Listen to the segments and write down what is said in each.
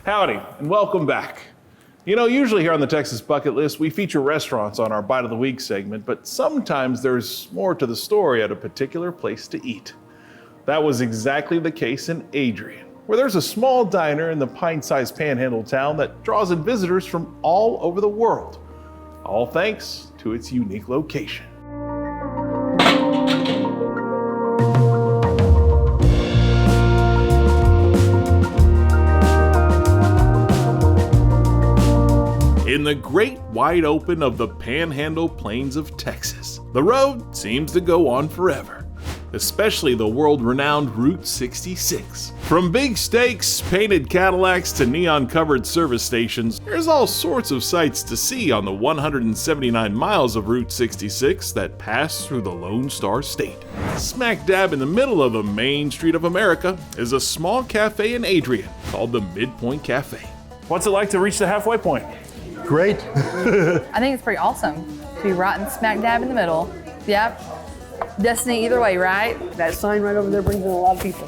Howdy, and welcome back. You know, usually here on the Texas Bucket List, we feature restaurants on our Bite of the Week segment, but sometimes there's more to the story at a particular place to eat. That was exactly the case in Adrian, where there's a small diner in the pint-sized panhandle town that draws in visitors from all over the world, all thanks to its unique location. In the great wide open of the panhandle plains of Texas, the road seems to go on forever, especially the world-renowned Route 66. From big steaks, painted Cadillacs to neon-covered service stations, there's all sorts of sights to see on the 179 miles of Route 66 that pass through the Lone Star State. Smack dab in the middle of the main street of America is a small cafe in Adrian called the Midpoint Cafe. What's it like to reach the halfway point? Great. I think it's pretty awesome to be right in smack dab in the middle. Yep. Destiny either way, right? That sign right over there brings in a lot of people,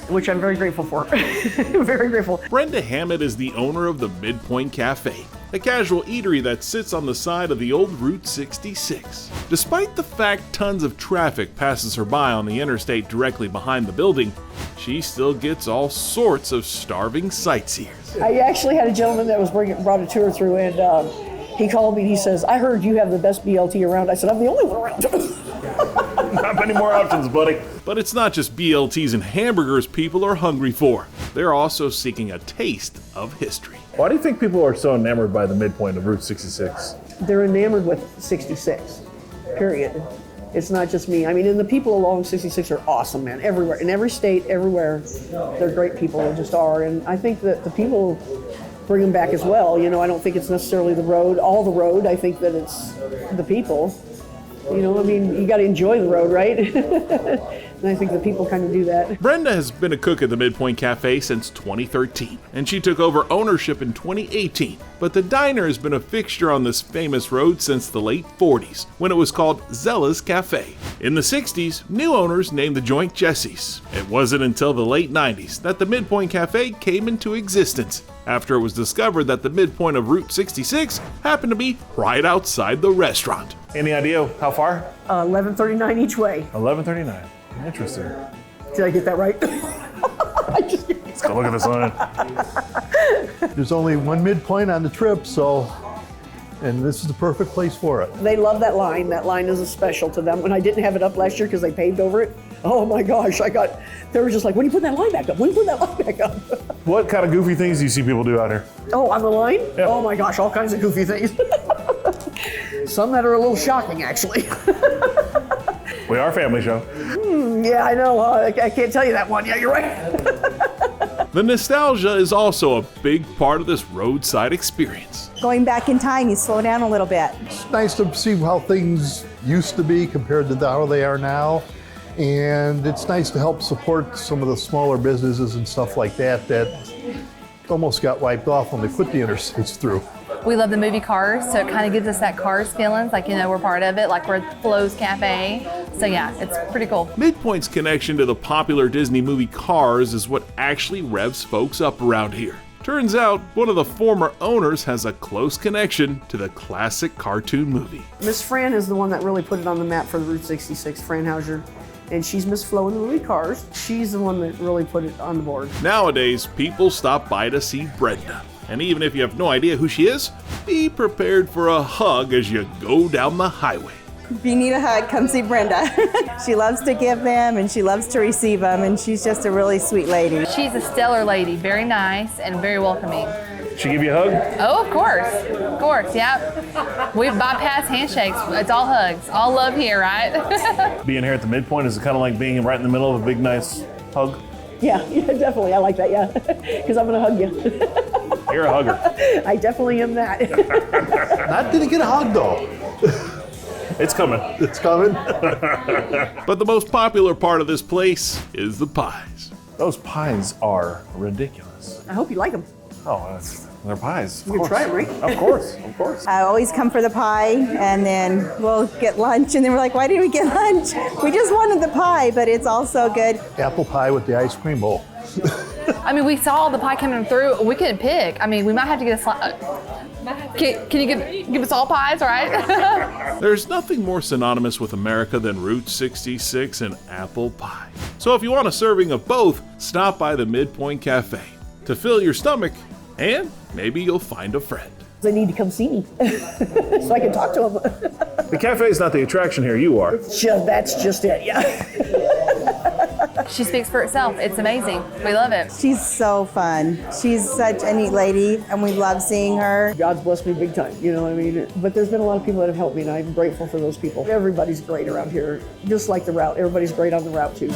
which I'm very grateful for. Very grateful. Brenda Hammett is the owner of the Midpoint Cafe, a casual eatery that sits on the side of the old Route 66. Despite the fact tons of traffic passes her by on the interstate directly behind the building, she still gets all sorts of starving sightseers. I actually had a gentleman that was brought a tour through, and he called me and he says, "I heard you have the best BLT around." I said, "I'm the only one around." Not many more options, buddy. But it's not just BLTs and hamburgers people are hungry for. They're also seeking a taste of history. Why do you think people are so enamored by the midpoint of Route 66? They're enamored with 66, period. It's not just me. I mean, and the people along 66 are awesome, man. Everywhere, in every state, everywhere, they're great people. They just are. And I think that the people bring them back as well. You know, I don't think it's necessarily the road, all the road. I think that it's the people. You know, I mean, you got to enjoy the road, right? And I think the people kind of do that. Brenda has been a cook at the Midpoint Cafe since 2013, and she took over ownership in 2018. But the diner has been a fixture on this famous road since the late 40s, when it was called Zella's Cafe. In the 60s, new owners named the joint Jesse's. It wasn't until the late 90s that the Midpoint Cafe came into existence, after it was discovered that the midpoint of Route 66 happened to be right outside the restaurant. Any idea how far? 11:39 each way. 11:39. Interesting. Did I get that right? Let's go look at the sign. There's only one midpoint on the trip, and this is the perfect place for it. They love that line. That line is a special to them. When I didn't have it up last year because they paved over it, oh my gosh, they were just like, when are you putting that line back up? When are you putting that line back up? What kind of goofy things do you see people do out here? Oh, on the line? Yeah. Oh my gosh, all kinds of goofy things. Some that are a little shocking, actually. We are a family show. Yeah, I know. I can't tell you that one. Yeah, you're right. The nostalgia is also a big part of this roadside experience. Going back in time, you slow down a little bit. It's nice to see how things used to be compared to how they are now. And it's nice to help support some of the smaller businesses and stuff like that almost got wiped off when they put the interstates through. We love the movie Cars, so it kind of gives us that Cars feelings, like, you know, we're part of it, like we're at Flo's Cafe. So yeah, it's pretty cool. Midpoint's connection to the popular Disney movie Cars is what actually revs folks up around here. Turns out, one of the former owners has a close connection to the classic cartoon movie. Miss Fran is the one that really put it on the map for the Route 66, Fran Hauser. And she's Miss Flo in the movie Cars. She's the one that really put it on the board. Nowadays, people stop by to see Brenda. And even if you have no idea who she is, be prepared for a hug as you go down the highway. If you need a hug, come see Brenda. She loves to give them and she loves to receive them, and she's just a really sweet lady. She's a stellar lady, very nice and very welcoming. She give you a hug? Oh, of course, yep. We bypass handshakes, it's all hugs, all love here, right? Being here at the midpoint is kind of like being right in the middle of a big, nice hug. Yeah, definitely. I like that, yeah. Because I'm going to hug you. You're a hugger. I definitely am that. Not gonna get a hug though. It's coming. It's coming. But the most popular part of this place is the pies. Those pies are ridiculous. I hope you like them. Oh, They're pies. You can try it, right? Of course, of course. I always come for the pie, and then we'll get lunch, and then we're like, why didn't we get lunch? We just wanted the pie, but it's all so good. Apple pie with the ice cream bowl. I mean, we saw the pie coming through. We couldn't pick. I mean, we might have to get a Can you give us all pies, all right? There's nothing more synonymous with America than Route 66 and apple pie. So if you want a serving of both, stop by the Midpoint Cafe to fill your stomach, and maybe you'll find a friend. They need to come see me so I can talk to them. The cafe is not the attraction here, you are. That's just it, yeah. She speaks for itself. It's amazing. We love it. She's so fun. She's such a neat lady, and we love seeing her. God's blessed me big time, you know what I mean? But there's been a lot of people that have helped me, and I'm grateful for those people. Everybody's great around here, just like the route. Everybody's great on the route, too.